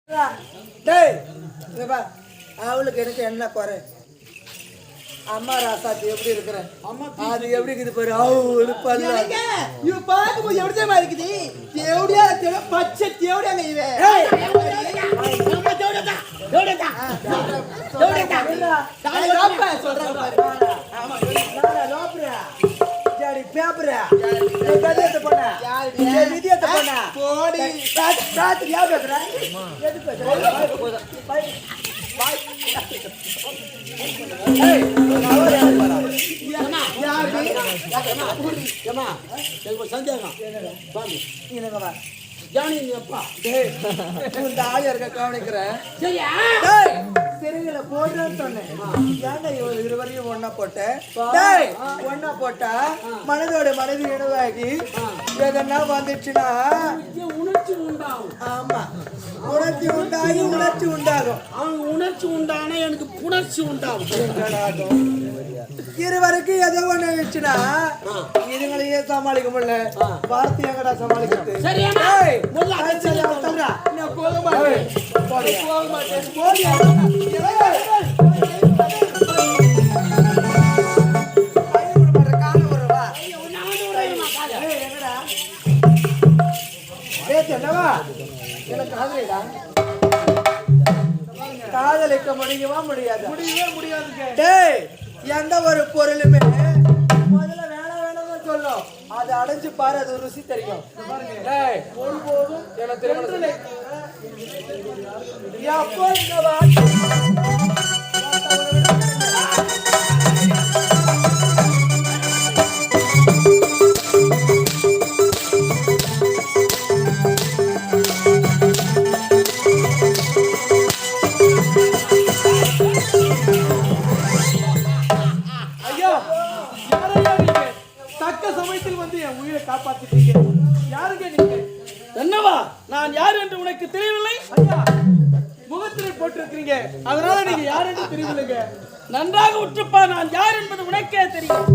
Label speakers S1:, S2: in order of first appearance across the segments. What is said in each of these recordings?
S1: டேய் இங்க பா அவளுக்கு எனக்கு என்ன குறை அம்மா ராசாத்தி எப்படி இருக்கிறேன் அது எப்படி இருக்குது பாரு அவளு பல்ல
S2: இவ பாக்கும்போது எப்படி தெரியுமா இருக்குது தேவடியா தேவ பச்சை தேவடியாங்க இவ நம்ம தேவடியா தேவடியா தேவடியா நான் லோப்ப சொல்றேன் பாரு ஆமா நான் லோப்ரா ஜாடி பேப்பரா நீ கதையத்த போனா நீ விதியத்த போனா போடி ராத்திரி யா பேசுற எது பேசுற பாய் ஏய் அவர் யார்
S3: ஏமா எனக்கு சந்தேகம் பாரு
S1: நீங்க வா
S3: ஜானி நீ அப்பா
S1: டேய் இந்த ஆளு இருக்க கவனிக்கிறேன்
S3: சரியா
S1: டேய் சரிங்கள போடுறேன்னு சொன்னேன் ஏன்டா இருவரையும் ஒண்ணா போட்ட டேய் ஒண்ணா போட்டா மனதோட மனது இணைவாகி எதனா வந்துச்சுன்னா
S3: உணர்ச்சி உண்டாகும்
S1: ஆமா உணர்ச்சி உண்டாகி உணர்ச்சி உண்டாகும்
S3: அவன் உணர்ச்சி உண்டானா எனக்கு புணர்ச்சி உண்டாகும்
S1: இருவருக்கு ஏதோ ஒண்ணு ஆயிடுச்சுன்னா இதுங்களையே சமாளிக்க முடியல பார்த்து எங்கடா சமாளிக்கிறது
S3: சரியா
S1: டேய்
S3: முதல்ல
S1: அடிச்சு தள்ளுடா நான் போக மாட்டேன் போக மாட்டேன் போடியா காதலிக்க முடியுமா முடியாது
S2: முடியவே முடியாதுங்க
S1: டேய் எந்த ஒரு பொருளுமே முதல்ல வேணாம் வேணாம்னு சொல்லும் அது அடைஞ்சு பாரு அது ருசி தெரியும் டேய் ஒருபோதும் எனக்கு தெரியும் எப்போ இந்த வார்த்தை
S2: காப்பாத்திட்டீங்க யாருங்க நீங்க
S3: என்னவா நான் யார் என்று உனக்கு தெரியவில்லை
S2: ஐயா முகத்திரை போட்டிருக்கீங்க அதனால நீங்க யார் என்று தெரியவில்லைங்க
S3: நன்றாக உற்றுப்பா நான் யார் என்பது உனக்கே தெரியும்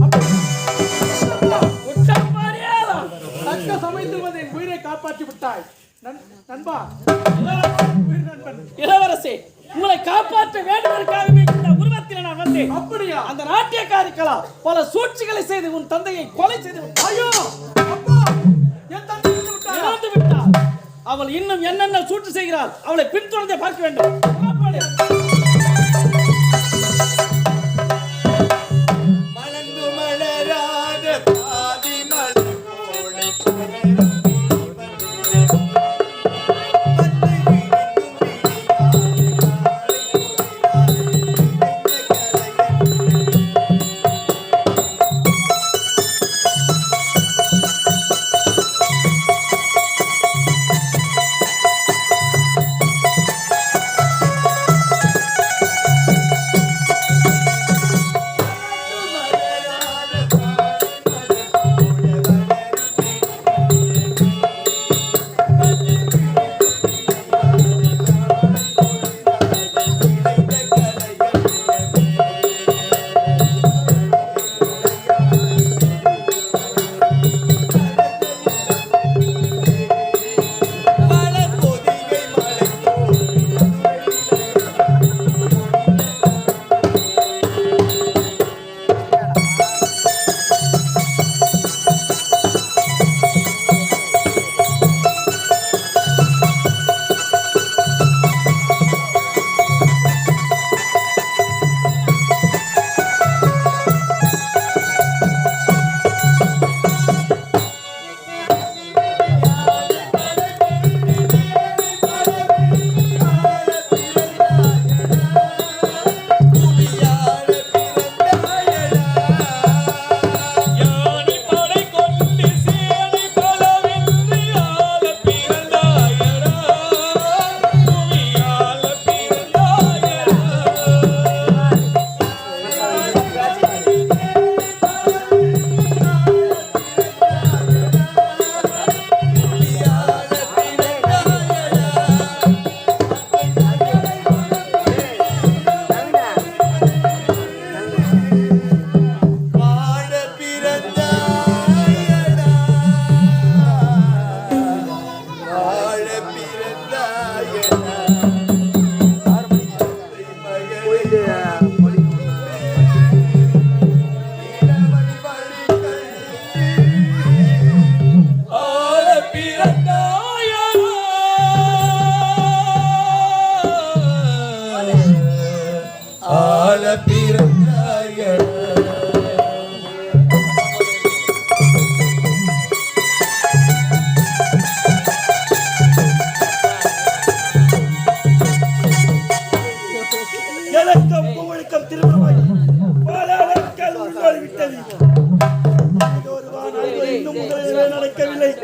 S3: உற்றப்பாரியாதான்
S2: தக்க சமயத்தில் வந்து என் உயிரை காப்பாற்றி விட்டாய் நண்பா
S3: இளவரசே உங்களை காப்பாற்ற வேண்டுவதற்காகவே இந்த உருவத்தில் நான் வந்தேன்
S2: அப்படியா
S3: அந்த நாட்டியக்காரிகளா பல சூழ்ச்சிகளை செய்து உன் தந்தையை கொலை செய்து
S2: ஐயோ அப்பா என் தந்தை
S3: இறந்து விட்டாள் அவள் இன்னும் என்னென்ன சூழ்ச்சி செய்கிறாள் அவளை பின்தொடர்ந்தே பார்க்க வேண்டும்
S1: மலர்ந்து மலராத பாதி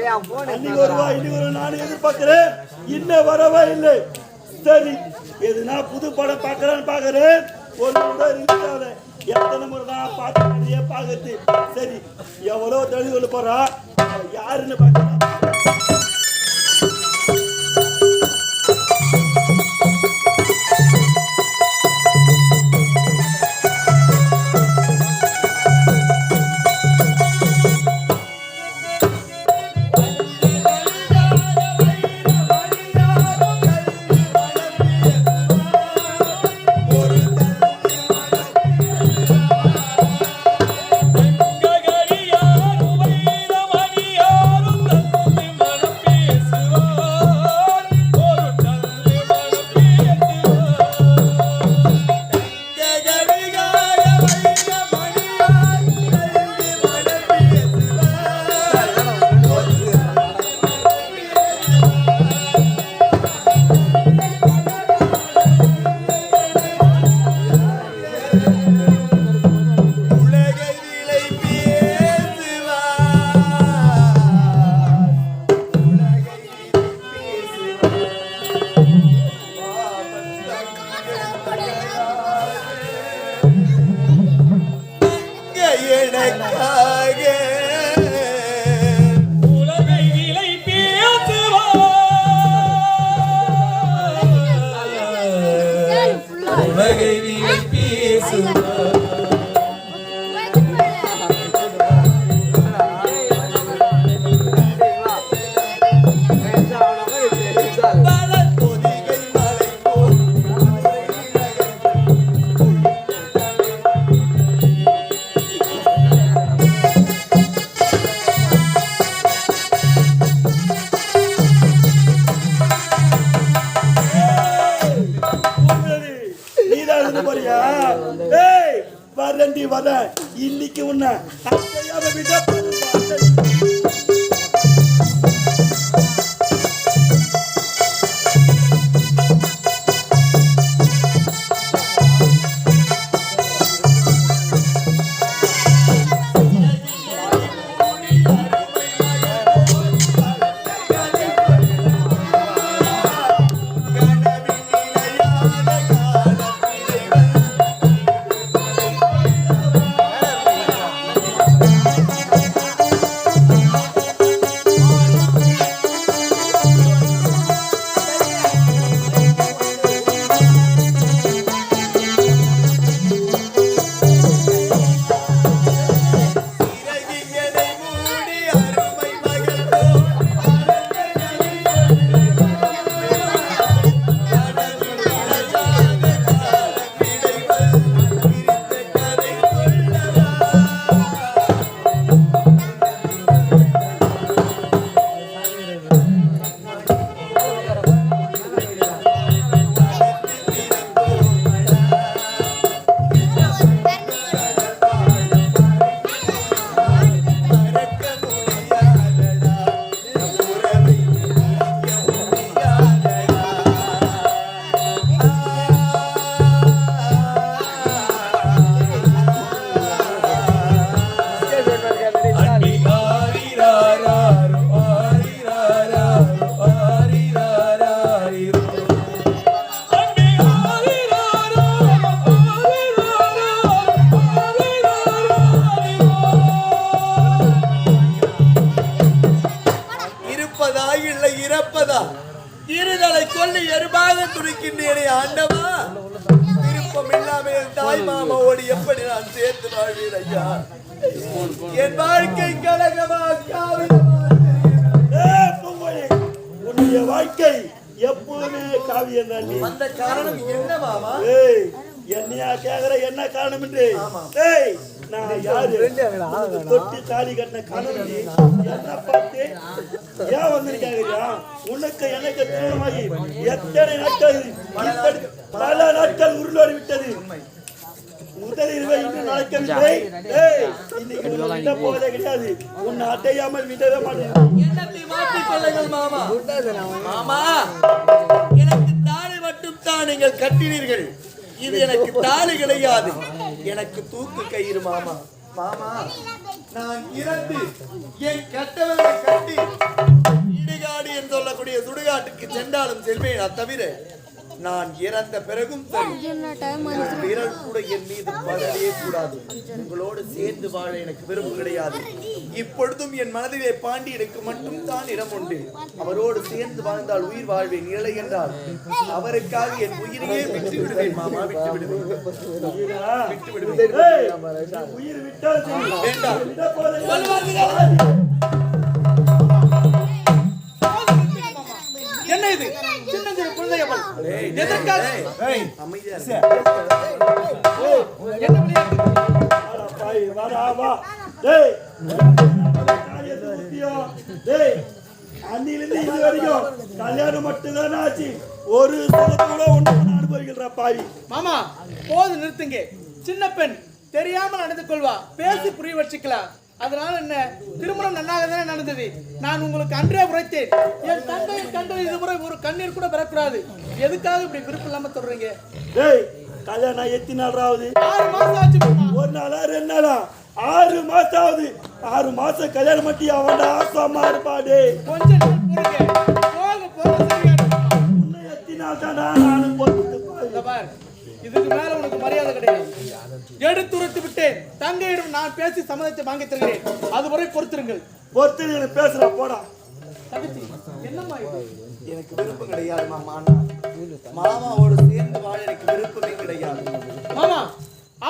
S4: அன்னைக்கு வருவா இன்னைக்கு வருவா நானும் எதிர்பார்க்கிறேன், இன்னும் வரவே இல்லை. சரி, எதுனா புது படம் பார்க்கறான்னு பார்க்கறேன், ஒன்று கூட இருக்காத. எத்தனை முறை தான் பார்க்கறது. சரி, எவ்வளோ தெளிவு கொண்டு போறா, யாருன்னு பார்க்கலாம். இன்னைக்கு உன்ன இருதலை கொல்லி எருபாக துடிக்கின்றேனே ஆண்டவா, விருப்பம் இல்லாமல் தாய் மாமாவோடு எப்படி நான் சேர்த்து வாழ்வேன் ஐயா? என் வாழ்க்கை கலகமா உன்னுடைய வாழ்க்கை எப்பவுமே காவியம் தான். அந்த காரணம் என்ன மாமா? என்னையா கேக்குற என்ன காரணம் என்று? நான் யாரு? தொட்டி தாலி கட்டின கணவன் என்ன பார்த்து ஏன் வந்து கேக்குறியா? உனக்கு எனக்கு திருமணமாகி எத்தனை நாட்கள், பல நாட்கள் உருளோடி விட்டது. முதலில் இன்னும் நடக்கவில்லை. இன்னைக்கு போவதே கிடையாது. உன்னை அட்டையாமல் விடவே மாட்டேன்.
S2: என்னத்தை மாற்றிக் கொள்ளுங்கள் மாமா. மாமா, எனக்கு தாலி மட்டும் தான் நீங்கள் கட்டினீர்கள். இது எனக்கு தாலி கிடையாது, எனக்கு தூக்கு கயிறு மாமா.
S1: மாமா நான் இறந்து என் கட்டவரை கட்டி இடுகாடு என்று சொல்லக்கூடிய சுடுகாட்டுக்கு சென்றாலும் செல்வேன். தவிர நான் இறந்த பிறகும் விரல் கூட என் மீது படவே கூடாது. உங்களோடு சேர்ந்து வாழ எனக்கு விரும்பு கிடையாது. இப்பொழுதும் என் மனதிலே பாண்டியனுக்கு மட்டும் தான் இடம் உண்டு. அவரோடு சேர்ந்து வாழ்ந்தால் உயிர் வாழ்வேன். இல்லை என்றால் அவருக்காக என் உயிரையே விட்டு விடுவேன். மாமா விட்டு விடுவேன்.
S4: உயிர் விட்டால்
S1: வேண்டாம்.
S3: என்ன இது சின்னஞ்சிறு குழந்தைகள் எதற்காக
S1: அமைதியா
S3: என்ன விளையாட்டு?
S4: அன்னிலிருந்து இது வரைக்கும் கல்யாணம் மட்டும்தான் ஆச்சு. ஒரு கூட ஒன்று அனுபவிக்கிற பாவி.
S3: மாமா போது நிறுத்துங்க. சின்ன பெண் தெரியாமல் நடந்து கொள்வா, பேசி புரிய வச்சுக்கலாம். அதனால என்ன, திருமணம் நன்னாக தானே நடந்தது. நான் உங்களுக்கு அன்றே உரைத்தேன், என் தந்தையின் கண்கள் இதுமுறை ஒரு கண்ணீர் கூட பெறக்கூடாது. எதுக்காக இப்படி விருப்பம் இல்லாம சொல்றீங்க?
S4: டேய், கல்யாணம் எத்தனை நாள் ஆகுது?
S3: 6 மாசம் ஆச்சு மாமா.
S4: ஒரு நாளா 2 நாளா? 6 மாசம் ஆகுது. 6 மாசம் கல்யாணம் பண்ணி அவன்டா ஆசமா இருப்பாடே.
S3: கொஞ்ச நாள் பொறுங்க, போக போக சரியாயிடும்.
S4: இன்னும் எத்தனை நாள் தானா நானும் பொறுத்து
S3: பாரு, இதுக்கு மேல உனக்கு மரியாதை கிடையாது. எடுத்துரைத்து விட்டேன். தங்கையிடம் நான் பேசி சம்மதத்தை வாங்கி தருகிறேன். அதுவரை பொறுத்திருங்கள்.
S4: பொறுத்து பேசுற போடா.
S3: தங்கச்சி என்னம்மா இது?
S1: எனக்கு விருப்பம் கிடையாது மாமா. மாமாவோடு சேர்ந்து வாழ எனக்கு விருப்பமே கிடையாது.
S3: மாமா,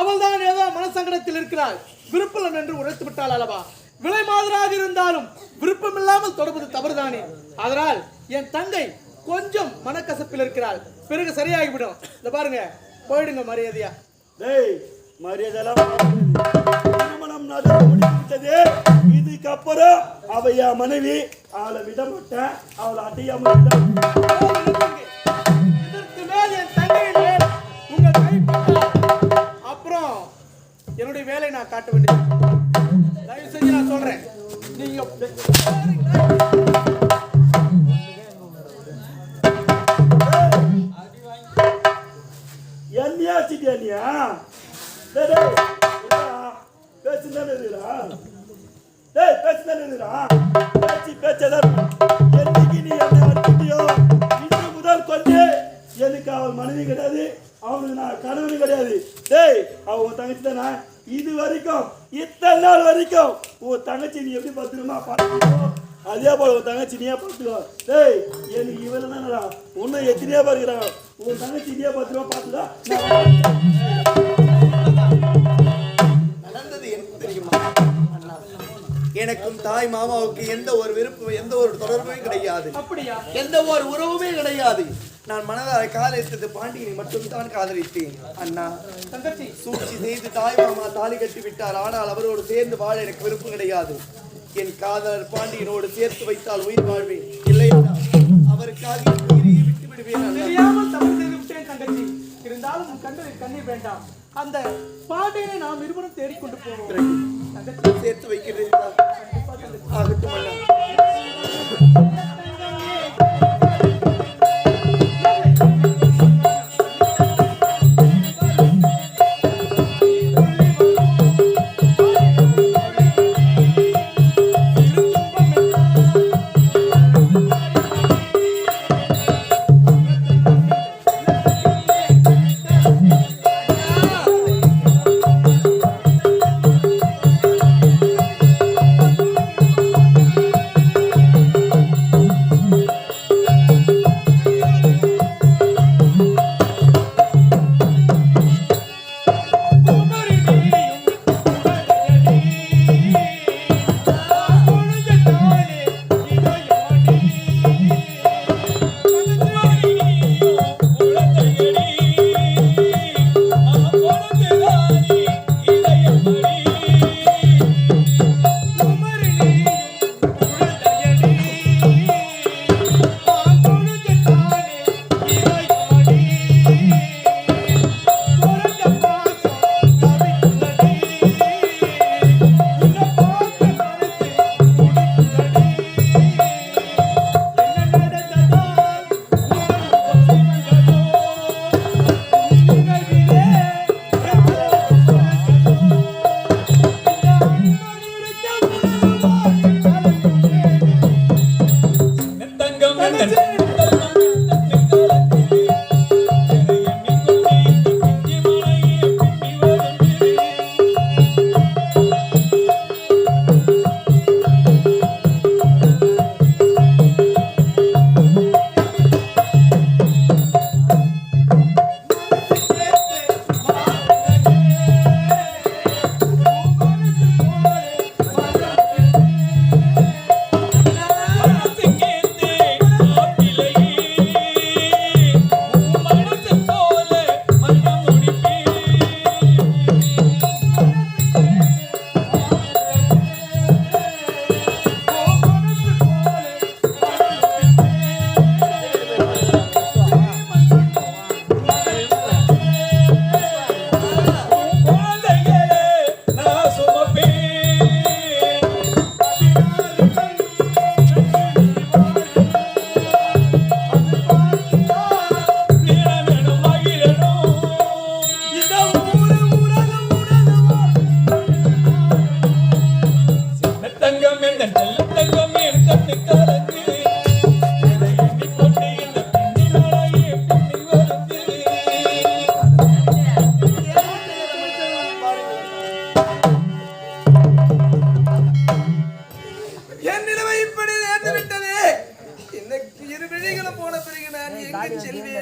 S3: அவள் தான் ஏதோ மனசங்கடத்தில் இருக்கிறாள். விருப்பம் என்று உரைத்து விட்டாள் அல்லவா? விலை மாதிரியாக இருந்தாலும் விருப்பம் இல்லாமல் தொடர்பது தவறுதானே. அதனால் என் தங்கை கொஞ்சம் மனக்கசப்பில் இருக்கிறாள். பிறகு சரியாகிவிடும். இந்த பாருங்க, போயிடுங்க மரியாதையா.
S4: டேய், மரியாதைலாம் திருமணம் நடந்து முடிந்துவிட்டது. இதுக்கப்புறம் அவ என் மனைவி. அவளை விட மாட்டேன். அவளை அட்டையாம
S3: இதற்கு மேல் என் தங்கையின் மேல் உங்க கைப்பட்டால் அப்புறம் என்னுடைய வேலை நான் காட்ட வேண்டியது. தயவு செஞ்சு நான் சொல்றேன், நீங்க
S4: என்னையா பேசுதானே பேச்சதான். என்னைக்கு நீ என்ன அடிச்சிட்டியோ இன்று முதல் கொண்டு எனக்கு அவள் மனைவி கிடையாது, அவனுக்கு நான் கணவனு கிடையாது. டேய், அவன் தங்கச்சி தானே. இது வரைக்கும் இத்தனை நாள் வரைக்கும் உன் தங்கச்சி நீ எப்படி பத்திரமா பார்த்துக்கோ, அதே போல உன் தங்கச்சி நீயே பார்த்துக்கோ. டேய், எனக்கு இவன் தானடா, இன்னும் எத்தனையோ பேர் இருக்கிறாங்க. உன் தங்கச்சி நீயே பத்திரமா பார்த்துக்கோ.
S1: நடந்தது எனக்கு தெரியுமா? எனக்கும் தாய் மாமாவுக்கு எந்த ஒரு விருப்பம், எந்த ஒரு தொடர்புமே கிடையாது.
S3: அப்படியா?
S1: எந்த ஒரு உறவுமே கிடையாது. நான் மனதார காதலித்தது பாண்டியனை மட்டும்தான் காதலித்தேன். அண்ணா,
S3: தங்கச்சி
S1: சூழ்ச்சி செய்து தாய் மாமா தாலி கட்டி விட்டார். ஆனால் அவரோடு சேர்ந்து வாழ எனக்கு விருப்பம் கிடையாது. என் காதலர் பாண்டியனோடு சேர்த்து வைத்தால் உயிர் வாழ்வேன். இல்லை அவருக்காக உயிரையே விட்டு விடுவேன்.
S3: தெரியாமல் தவறு செய்து விட்டேன் தங்கச்சி. இருந்தாலும் கண்களில் கண்ணீர் வேண்டாம். அந்த பாண்டியனை நாம் இருவரும் தேடிக்கொண்டு போவோம். தங்கச்சி
S1: சேர்த்து வைக்கிறீர்களா? ஆகட்டும் அண்ணா.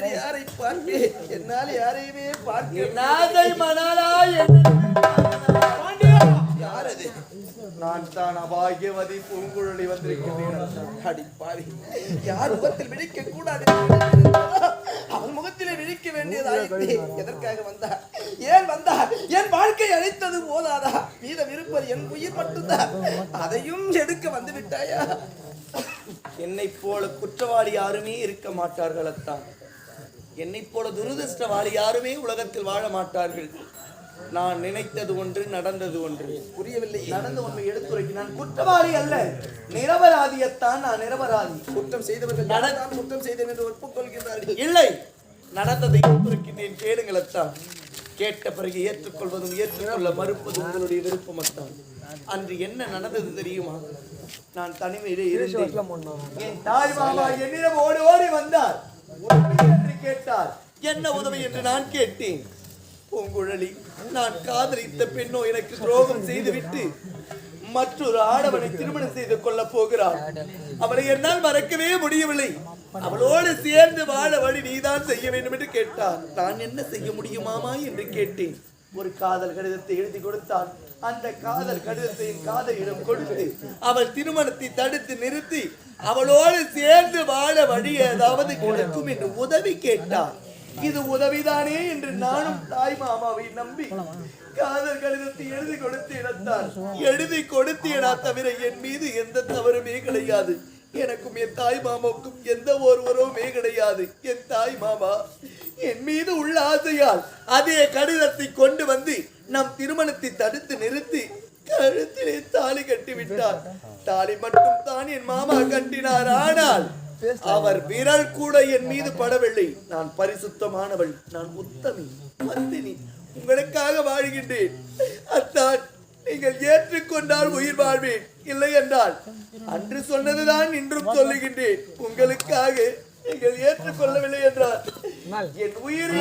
S1: வேறு யாரை பார்ப்பேன்? என்னால் யாரையுமே பார்க்க
S2: நாதை மணாலா
S3: பாண்டியா
S1: யார் அது? நான் தான் அபாகியவதி பூங்குழலி வந்திருக்கிறேன். அடிப்பாவி, யார் முகத்தில் விழிக்க கூடாது, அவன் முகத்திலே விழிக்க வேண்டியதாயிற்று. எதற்காக வந்தார்? ஏன் வந்தார்? என் வாழ்க்கை அழைத்தது போதாதா? மீதம் இருப்பது என் உயிர் மட்டும்தான். அதையும் எடுக்க வந்து விட்டாயா? என்னை போல குற்றவாளி யாருமே இருக்க மாட்டார்கள் அத்தான். என்னை போல துரதிருஷ்டவாளி யாருமே உலகத்தில் வாழ மாட்டார்கள். நான் நினைத்தது ஒன்று, நடந்தது ஒன்று. புரியவில்லை. நடந்த உண்மை எடுத்துரைக்கு. நான் குற்றவாளி அல்ல, நிரபராதியத்தான். நான் நிரபராதி. குற்றம் செய்தவர்கள் நான் குற்றம் செய்தேன் என்று ஒப்புக்கொள்கிறார்கள். இல்லை, நடந்ததை எடுத்துரைக்கின்றேன், கேளுங்களத்தான். கேட்ட பிறகு ஏற்றுக்கொள்வதும் ஏற்றுக்கொள்ள மறுப்பதும் உங்களுடைய விருப்பமத்தான். அன்று என்ன நடந்தது தெரியுமா? நான் தனிமையிலே இருந்தேன். என் தாய் மாமா என்னிடம் ஓடி ஓடி வந்தார். உதவி என்று கேட்டார். என்ன உதவி என்று நான் கேட்டேன். பூங்குழலி, நான் காதலித்த பெண்ணோ எனக்கு துரோகம் செய்துவிட்டு மற்றொரு ஆடவனை திருமணம் செய்து கொள்ள போகிறாள். அவளை என்னால் மறக்கவே முடியவில்லை. அவளோடு சேர்ந்து வாழ வழி நீதான் செய்ய வேண்டும் என்று கேட்டார். நான் என்ன செய்ய முடியுமாமா என்று கேட்டேன். ஒரு காதல் கடிதத்தை எழுதி கொடுத்தாள். அந்த காதல் கடிதத்தை காதலிடம் கொடுத்து அவள் திருமணத்தை தடுத்து நிறுத்தி அவளோடு சேர்ந்து வாழ வழி ஏதாவது கிடைக்கும் என்று உதவி கேட்டார். இது உதவிதானே என்று நானும் தாய் மாமாவை நம்பி காதல் கடிதத்தை எழுதி கொடுத்து இழந்தார். எழுதி கொடுத்து இடா தவிர என் மீது எந்த தவறுமே கிடையாது. எனக்கும் என் தாய் மாமாவுக்கும் எந்த ஒரு உறவுமே கிடையாது. என் தாய் மாமா என் மீது உள்ள ஆசையால் அதே கடிதத்தை கொண்டு வந்து நம் திருமணத்தை தடுத்து நிறுத்தி கழுத்திலே தாலி கட்டி விட்டார். தாலி மட்டும் தான் என் மாமா கட்டினார். ஆனால் அவர் விரல் கூட என் மீது படவில்லை. நான் பரிசுத்தமானவள், நான் உத்தமி, மந்தினி, உங்களுக்காக வாழ்கின்றேன். அத்தான், நீங்கள் ஏற்றுக்கொண்டால் உயிர் வாழ்வேன், இல்லை என்றால் அன்று சொன்னதுதான் இன்றும் சொல்லுகின்றேன். உங்களுக்காக நீங்கள் ஏற்றுக்கொள்ளவில்லை என்றால் என் உயிரை